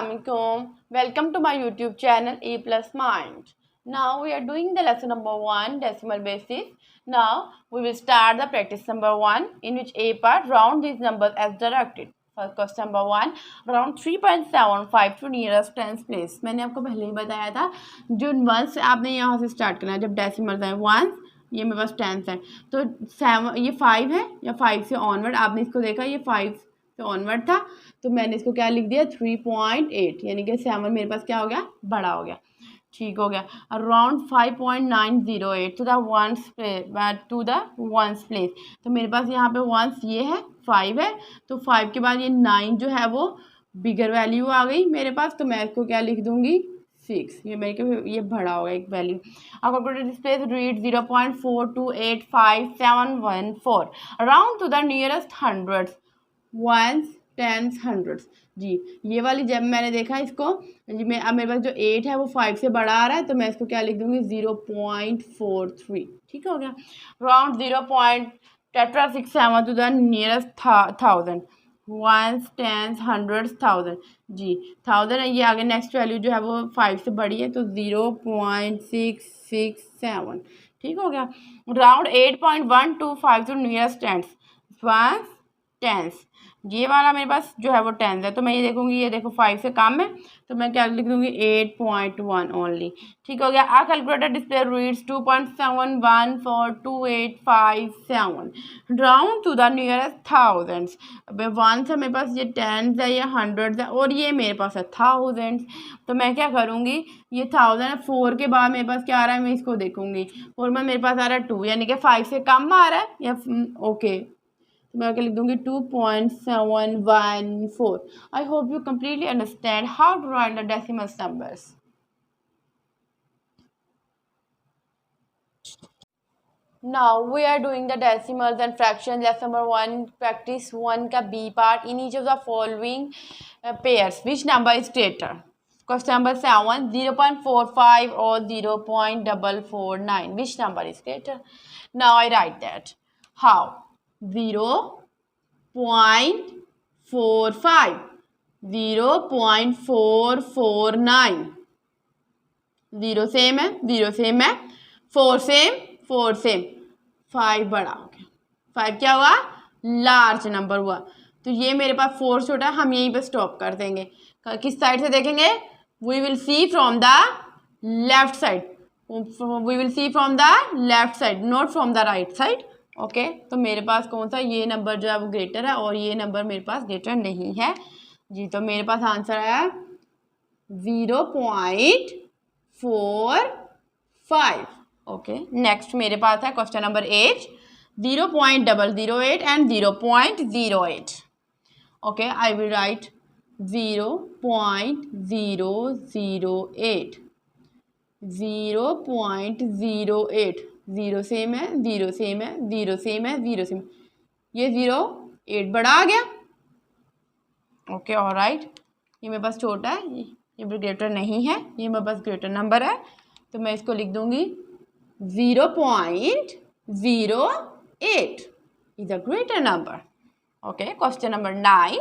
Assalamualaikum. Welcome to my YouTube channel A Plus Mind. Now we are doing the lesson number 1 decimal basis. Now we will start the practice number 1 in which A part round these numbers as directed. First question number 1 round 3.75 to nearest tens place. मैंने आपको पहले ही बताया था जो once आपने यहाँ से start करना है जब डेसिमल है वंस ये मेरे पास टेंस है तो 7 ये 5 है या 5 से ऑनवर्ड आपने इसको देखा ये 5 से ऑनवर्ड था तो मैंने इसको क्या लिख दिया 3.8 यानी कि 7 मेरे पास क्या हो गया बड़ा हो गया ठीक हो गया around 5.908 to the ones place तो मेरे पास यहाँ पे वंस ये है 5 है तो 5 के बाद ये 9 जो है वो बिगर वैल्यू आ गई मेरे पास तो मैं इसको क्या लिख दूंगी 6 ये मेरे को ये बड़ा होगा एक value according to this place read 0.42857114 around to the nearest hundreds ones tens hundreds जी ये वाली जब मैंने देखा इसको जी मैं अब मेरे पास जो 8 है वो 5 से बड़ा आ रहा है तो मैं इसको क्या लिख दूंगी 0.43 ठीक हो गया round 0.67 to the nearest 1000 ones tens hundreds 1000 जी 1000 है ये आगे नेक्स्ट वैल्यू जो है वो 5 से बड़ी है तो 0.667 ठीक हो गया round 8.125 to nearest tens ones tens ये वाला मेरे पास जो है वो टेंस है तो मैं ये देखूंगी ये देखो 5 से कम है तो मैं क्या लिख दूंगी 8.1 ओनली ठीक हो गया आ calculator display reads 2.71142857 round to the nearest thousands अब 1 से मेरे पास ये टेंस है ये हंड्रेड्स है और ये मेरे पास है थाउजेंड्स तो मैं क्या करूँगी ये 1000 है 4 के बाद मेरे पास क्या आ रहा है मैं इसको देखूंगी 4 में मेरे पास आ रहा है 2 यानी कि 5 से कम आ रहा है या ओके तो मैं लिख दूंगी 2.714 I hope you completely understand how to write the decimal numbers. Now we are doing the decimals and fractions. Lesson number 1 practice 1 का B part in each of the following pairs which number is greater. Question number 7 0.45 or 0.449 which number is greater. Now I write that how 0.45 0.449 0 same है 0 same है 4 same 5 बड़ा हो गया 5 क्या हुआ large number हुआ तो ये मेरे पास 4 छोटा है हम यहीं पे स्टॉप कर देंगे किस साइड से देखेंगे we will see from the left side we will see from the left side not from the right side okay तो मेरे पास कौन सा ये नंबर जो है वो ग्रेटर है और ये नंबर मेरे पास ग्रेटर नहीं है जी तो मेरे पास आंसर आया 0.45 ओके नेक्स्ट मेरे पास है question number 8 0.008 and 0.08 okay I will write 0.008 0.08 0 same है 0 सेम है 0 सेम है 0 सेम ये 8 बड़ा आ गया ओके ऑलराइट ये मेरे पास छोटा है ये ग्रेटर नहीं है ये मेरे पास ग्रेटर नंबर है तो मैं इसको लिख दूंगी 0.08 is a greater number okay question number 9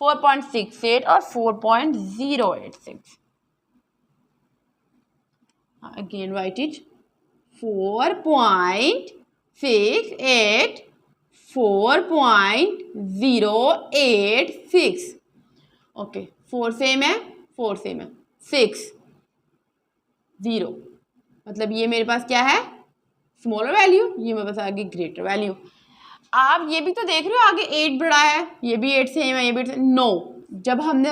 4.68 और 4.086 again right it 4.68 4.086 okay 4 same है 6 0 मतलब ये मेरे पास क्या है स्मॉलर वैल्यू ये मेरे पास आगे ग्रेटर वैल्यू आप ये भी तो देख रहे हो आगे 8 बड़ा है ये भी 8 सेम है ये भी नो जब हमने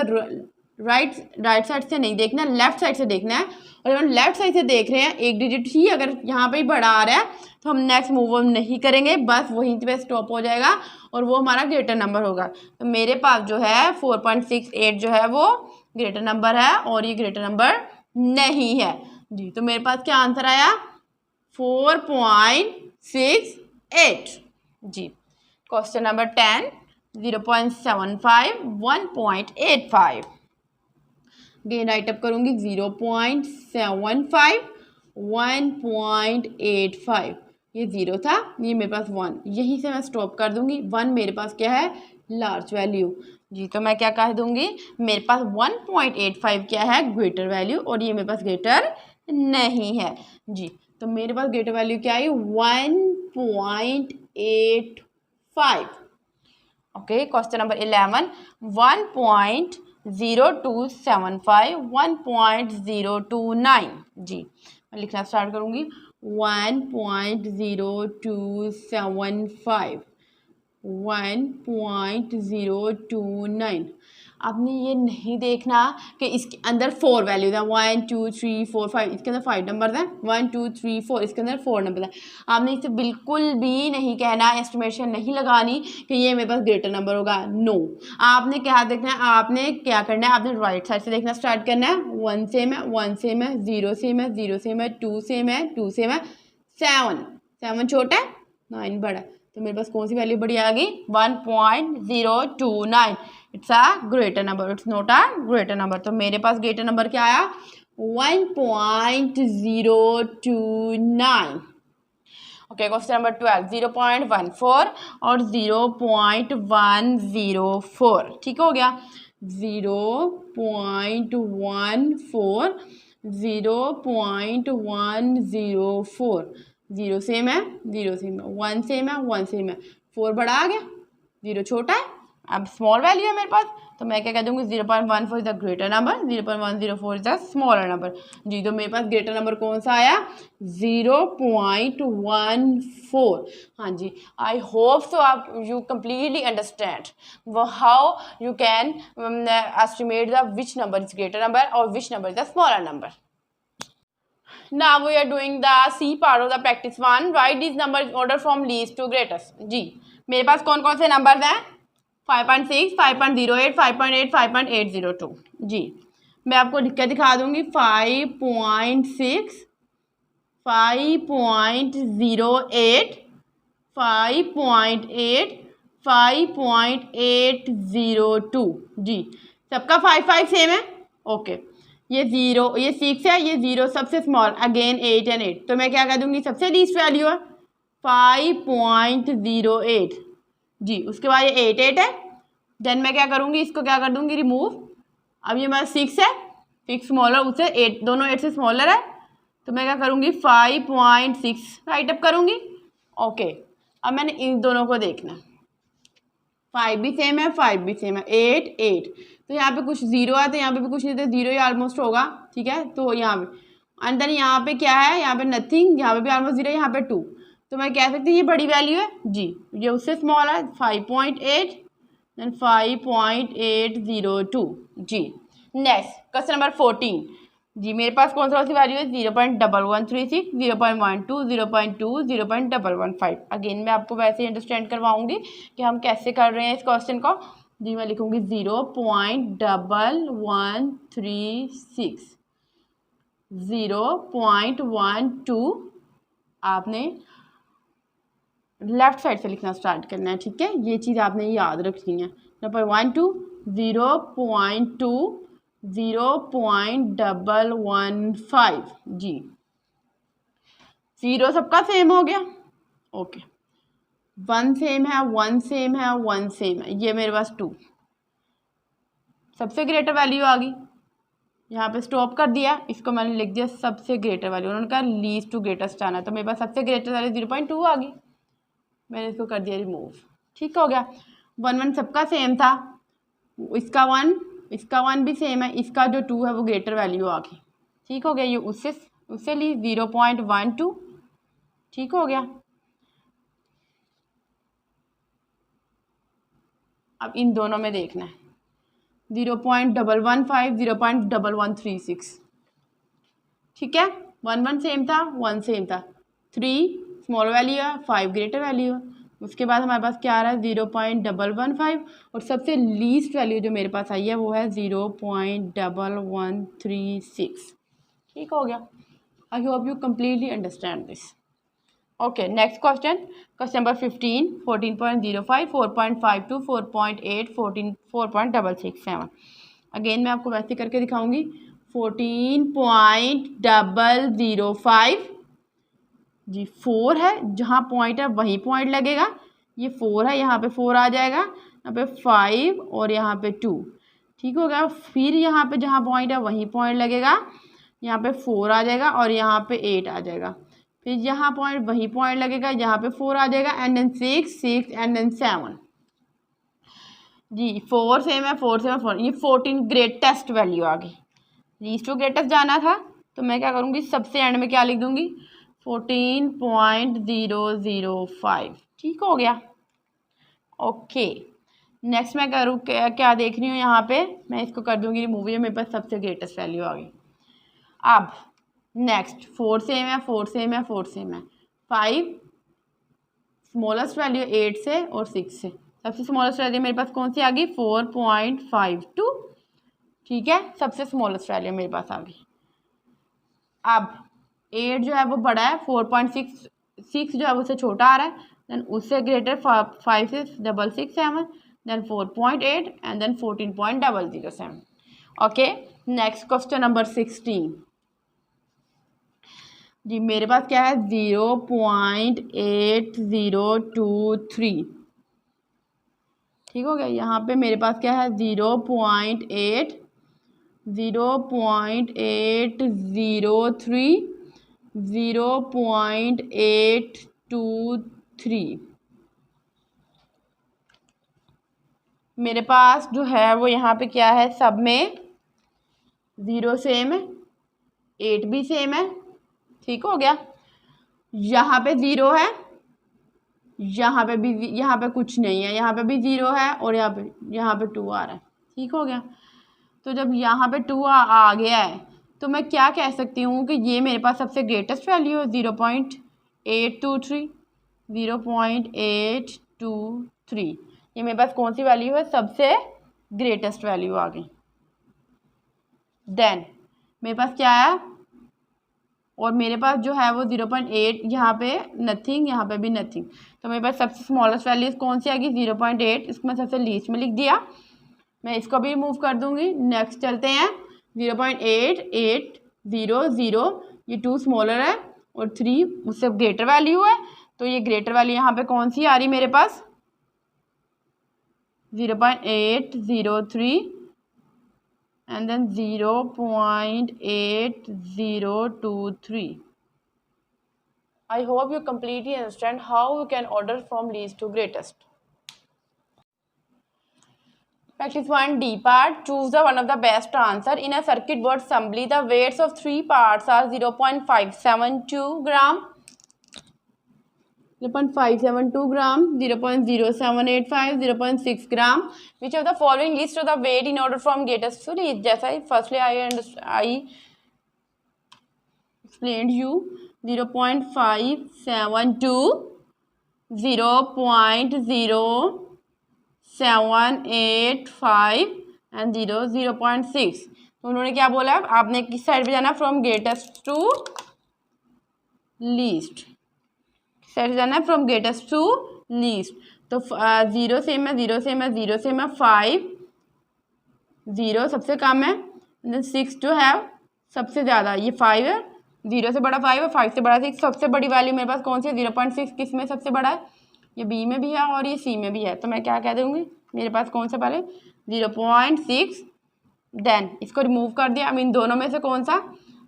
राइट साइड से नहीं देखना लेफ्ट साइड से देखना है और जब हम लेफ्ट साइड से देख रहे हैं एक डिजिट ही अगर यहाँ पे ही बड़ा आ रहा है तो हम नेक्स्ट मूव ऑन नहीं करेंगे बस वहीं पे स्टॉप हो जाएगा और वो हमारा ग्रेटर नंबर होगा तो मेरे पास जो है 4.68 जो है वो ग्रेटर नंबर है और ये ग्रेटर नंबर नहीं है जी तो मेरे पास क्या आंसर आया 4.68 जी question number 10 0.75 1.85 again write up करूँगी 0.75 1.85 ये 0 था, ये मेरे पास 1, यहीं से मैं स्टॉप कर दूंगी। 1 मेरे पास क्या है, लार्ज वैल्यू जी, तो मैं क्या कह दूंगी, मेरे पास 1.85 क्या है, ग्रेटर वैल्यू, और ये मेरे पास ग्रेटर नहीं है जी। तो मेरे पास ग्रेटर वैल्यू क्या आई, 1.85। ओके, क्वेश्चन नंबर 11, 1.0275, 1.029 जी, मैं लिखना स्टार्ट करूंगी। 1.0275, 1.029। आपने ये नहीं देखना कि इसके अंदर 4 वैल्यूज हैं, 1 2 3 4 5, इसके अंदर 5 नंबर हैं, 1 2 3 4, इसके अंदर 4 नंबर हैं। आपने इसे बिल्कुल भी नहीं कहना, एस्टिमेशन नहीं लगानी कि ये मेरे पास ग्रेटर नंबर होगा, नो। आपने क्या देखना है, आपने क्या करना है, आपने राइट साइड से देखना स्टार्ट करना है। 1 सेम है, 1 सेम है, 0 सेम है, 0 सेम है, 2 सेम है, 2 सेम है, 7 छोटा है, 9 बड़ा है। तो मेरे पास कौन सी वैल्यू बड़ी आ गई, 1.029। It's a greater number, it's not a greater number. तो मेरे पास ग्रेटर नंबर क्या आया, 1.029। ओके, क्वेश्चन नंबर 12, 0.14 और 0.104, ठीक हो गया। 0.14, 0.104, 0 सेम है, 0 सेम है, 1 सेम है, 1 सेम है, 4 बड़ा आ गया, 0 छोटा है, अब स्मॉल वैल्यू है मेरे पास, तो मैं क्या कह दूंगी, 0.14 is the greater number, 0.104 is the smaller number जी। तो मेरे पास ग्रेटर नंबर कौन सा आया, 0.14। हाँ जी, आई होप सो आप you completely understand how you can estimate the which number is greater number और which number is the smaller number. Now we are doing the C part of the practice 1. Write these numbers in order from least to greatest. जी, मेरे पास कौन कौन से numbers हैं, 5.6, 5.08, 5.8, 5.802 जी। मैं आपको लिख के दिखा दूंगी, 5.6, 5.08, 5.8, 5.802 जी। सबका 5 सेम है, ओके। ये 0, ये 6 है, ये 0 सबसे स्मॉल, अगेन 8 एंड 8, तो मैं क्या कह दूंगी, सबसे लीस्ट वैल्यू है 5.08 जी। उसके बाद ये 8 8 है, देन मैं क्या करूंगी, इसको क्या कर दूंगी, रिमूव। अब ये मेरा 6 है, 6 स्मॉलर, उससे 8, दोनों 8 से स्मॉलर है, तो मैं क्या करूंगी, 5.6 राइट अप करूंगी, ओके। अब मैंने इन दोनों को देखना, 5 भी सेम है, 5 भी सेम है, 8 8, तो यहाँ पे कुछ 0 है, तो यहाँ पे भी कुछ नहीं, तो 0 ही ऑलमोस्ट होगा, ठीक है। तो यहाँ पे अंदर, यहाँ पे क्या है, यहाँ पे नथिंग, यहाँ पे भी ऑलमोस्ट 0 है, यहाँ पे 2, तो मैं कह सकती हूँ ये बड़ी वैल्यू है जी, ये उससे स्मॉल है, 5.8 एंड 5.802 जी। नेक्स्ट क्वेश्चन नंबर 14 जी, मेरे पास कौन सा सी वैल्यू है, 0.1136, 0.12, 0.2, 0.115। अगेन मैं आपको वैसे ही अंडरस्टैंड करवाऊंगी कि हम कैसे कर रहे हैं इस क्वेश्चन को जी। मैं लिखूंगी 0.1136, 0.12, आपने लेफ्ट साइड से लिखना स्टार्ट करना है, ठीक है। ये चीज़ आपने याद रखनी है, 0.12, 0.2, 0.115 जी। 0 सबका सेम हो गया, ओके। 1 सेम है, 1 सेम है, 1 सेम है, ये मेरे पास 2, सबसे ग्रेटर वैल्यू आ गई, यहाँ पे स्टॉप कर दिया, इसको मैंने लिख दिया सबसे ग्रेटर वैल्यू, उन्होंने कहा लीस्ट टू ग्रेटेस्ट आना है, तो मेरे पास सबसे ग्रेटर वैल्यू 0.2 आ गई, मैंने इसको कर दिया रिमूव, ठीक हो गया। 1 1 सबका सेम था, इसका 1, इसका 1 भी सेम है, इसका जो 2 है वो ग्रेटर वैल्यू आ गई, ठीक हो गया। ये उससे ली 0.12, ठीक हो गया। अब इन दोनों में देखना है, 0.115, 0.1136, ठीक है। 1 1 सेम था, 1 सेम था, 3 स्मॉल वैल्यू है, 5 ग्रेटर वैल्यू है। उसके बाद हमारे पास क्या आ रहा है, 0.115, और सबसे लीस्ट वैल्यू जो मेरे पास आई है वो है 0.1136, ठीक हो गया। I hope you completely understand this, okay. Next question, question number 15, 14.05, 4.52, 4.8, 14, 4.667। Again मैं आपको वैसे करके दिखाऊंगी, 14.005, जी 4 है, जहाँ पॉइंट है वहीं पॉइंट लगेगा। ये 4 है, यहाँ पे 4 आ जाएगा, यहाँ पे 5 और यहाँ पे 2। ठीक हो गया। फिर यहाँ पे जहाँ पॉइंट है वहीं पॉइंट लगेगा, यहाँ पे 4 आ जाएगा और यहाँ पे 8 आ जाएगा। फिर यहाँ पॉइंट वहीं पॉइंट लगेगा, यहाँ पे 4 आ जाएगा एंड देन 6 एंड देन 7। जी 4 सेम है, 4 सेम है, 4। ये 14 ग्रेटेस्ट वैल्यू आ गई। लीस्ट टू ग्रेटेस्ट जाना था तो मैं क्या करूँगी, सबसे एंड में क्या लिख दूँगी, 14.005। ठीक हो गया। ओके, नेक्स्ट मैं करूँ क्या देख रही हूँ यहाँ पे, मैं इसको कर दूँगी रिमूव। ये मेरे पास सबसे ग्रेटेस्ट वैल्यू आ गई। अब नेक्स्ट 4 सेम है, 4 सेम है, 4 सेम है, 5 स्मॉलेस्ट वैल्यू 8 से और 6 से। सबसे स्मॉलेस्ट वैल्यू मेरे पास कौन सी आ गई, 4.52। ठीक है, सबसे स्मॉलेस्ट वैल्यू मेरे पास आ गई। अब 8 जो है वो बड़ा है, 4.6 6 जो है उससे छोटा आ रहा है, देन उससे ग्रेटर 5 से 667, then 4.8 and then 14.007। Okay, next question number 16। जी मेरे पास क्या है, 0.8023। ठीक हो गया। यहाँ पे मेरे पास क्या है, 0.803, 0.823। मेरे पास जो है वो यहाँ पे क्या है, सब में 0 सेम है, 8 भी सेम है। ठीक हो गया। यहाँ पे 0 है, यहाँ पे भी, यहाँ पे कुछ नहीं है, यहाँ पे भी 0 है और यहाँ पे 2 आ रहा है। ठीक हो गया। तो जब यहाँ पे 2 आ गया है तो मैं क्या कह सकती हूँ कि ये मेरे पास सबसे ग्रेटेस्ट वैल्यू है, 0.823। 0.823 ये मेरे पास कौन सी वैल्यू है, सबसे ग्रेटेस्ट वैल्यू आ गई। देन मेरे पास क्या है, और मेरे पास जो है वो 0.8, यहाँ पे नथिंग, यहाँ पे भी नथिंग। तो मेरे पास सबसे स्मॉलेस्ट वैल्यू कौन सी आ गई, 0.8। इसको मैं सबसे लीस्ट में लिख दिया, मैं इसको भी रिमूव कर दूंगी। नेक्स्ट चलते हैं, 0.8800, ये 2 स्मॉलर है और 3 उससे ग्रेटर वैल्यू है। तो ये ग्रेटर वैल्यू यहाँ पे कौन सी आ रही मेरे पास, 0.803 and then 0.8023. I hope you completely understand how you can order from least to greatest. Practice 1D part. Choose the one of the best answer. In a circuit board assembly, the weights of 3 parts are 0.572 gram, 0.572 gram, 0.0785, 0.6 gram. Which of the following list of the weight in order from greatest to least? जैसा firstly I explained you, 0.572, 0.0785 and 0.6। तो उन्होंने क्या बोला, आपने किस side पे जाना, from greatest to least, side जाना है फ्रॉम ग्रेटेस्ट टू लीस्ट। तो 0 सेम है, 0 सेम है, 0 सेम है, 5 0 सबसे कम है, देन 6 जो है सबसे ज़्यादा, ये 5 है, 0 से बड़ा 5 है, 5 से बड़ा 6। सबसे बड़ी वैल्यू मेरे पास कौन सी है, 0.6 किस में सबसे बड़ा है, ये बी में भी है और ये सी में भी है। तो मैं क्या कह दूँगी, मेरे पास कौन सा पहले 0.6, देन इसको रिमूव कर दिया। अब इन दोनों में से कौन सा,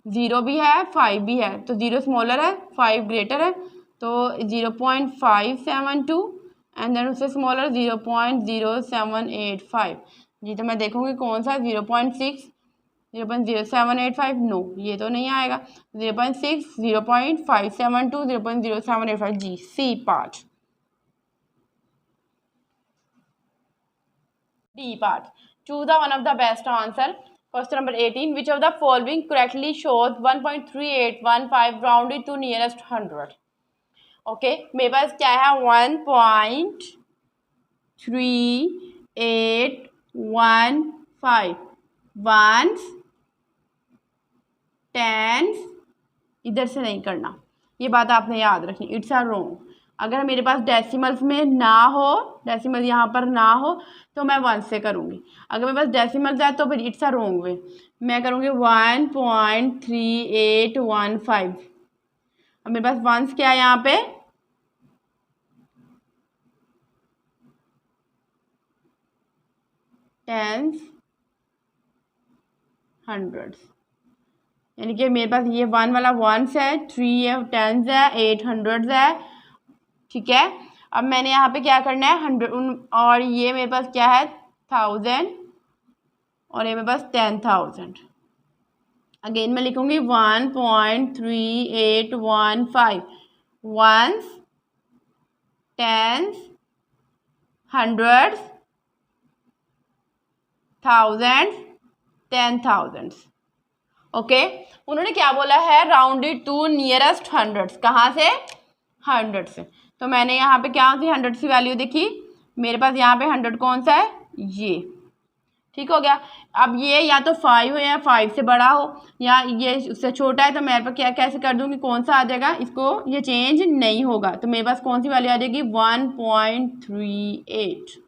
0 भी है 5 भी है, तो 0 स्मॉलर है 5 ग्रेटर है, तो 0.572 एंड देन उससे स्मॉलर 0.0785। जी तो मैं देखूँगी कौन सा, 0.6, 0.0785, नो ये तो नहीं आएगा। 0.6, 0.572, 0.0785, जी C part. D part. Choose the one of the best answer. Question number 18. Which of the following correctly shows 1.3815 rounded to nearest 100? Okay, मेरे पास क्या है, 1.3815 वंस, टेंस, इधर से नहीं करना, ये बात आपने याद रखनी, इट्स आर रॉन्ग। अगर मेरे पास डेसिमल्स में ना हो, डेसिमल यहाँ पर ना हो तो मैं 1 से करूँगी। अगर मेरे पास डेसिमल्स है तो फिर इट्स आर रॉन्ग वे, मैं करूँगी 1.3815। अब मेरे पास वंस क्या है यहाँ पे, टेंस, हंड्रेड्स, यानी कि मेरे पास ये 1 वाला वंस है, 3 है टेंस है, 8 हंड्रेड्स है, ठीक है। अब मैंने यहाँ पे क्या करना है 100, और ये मेरे पास क्या है 1000, और ये मेरे पास 10,000। अगेन मैं लिखूंगी 1.3815 ones, tens, hundreds, thousands, 10,000। Okay, उन्होंने क्या बोला है, राउंडेड टू नियरेस्ट हंड्रेड्स, कहाँ से, 100 से। तो मैंने यहाँ पे क्या सी 100 की वैल्यू देखी, मेरे पास यहाँ पे 100 कौन सा है, ये, ठीक हो गया। अब ये या तो 5 हो या 5 से बड़ा हो, या ये उससे छोटा है, तो मेरे पास क्या कैसे कर दूँगी, कौन सा आ जाएगा, इसको ये चेंज नहीं होगा, तो मेरे पास कौन सी वैल्यू आ जाएगी 1.38।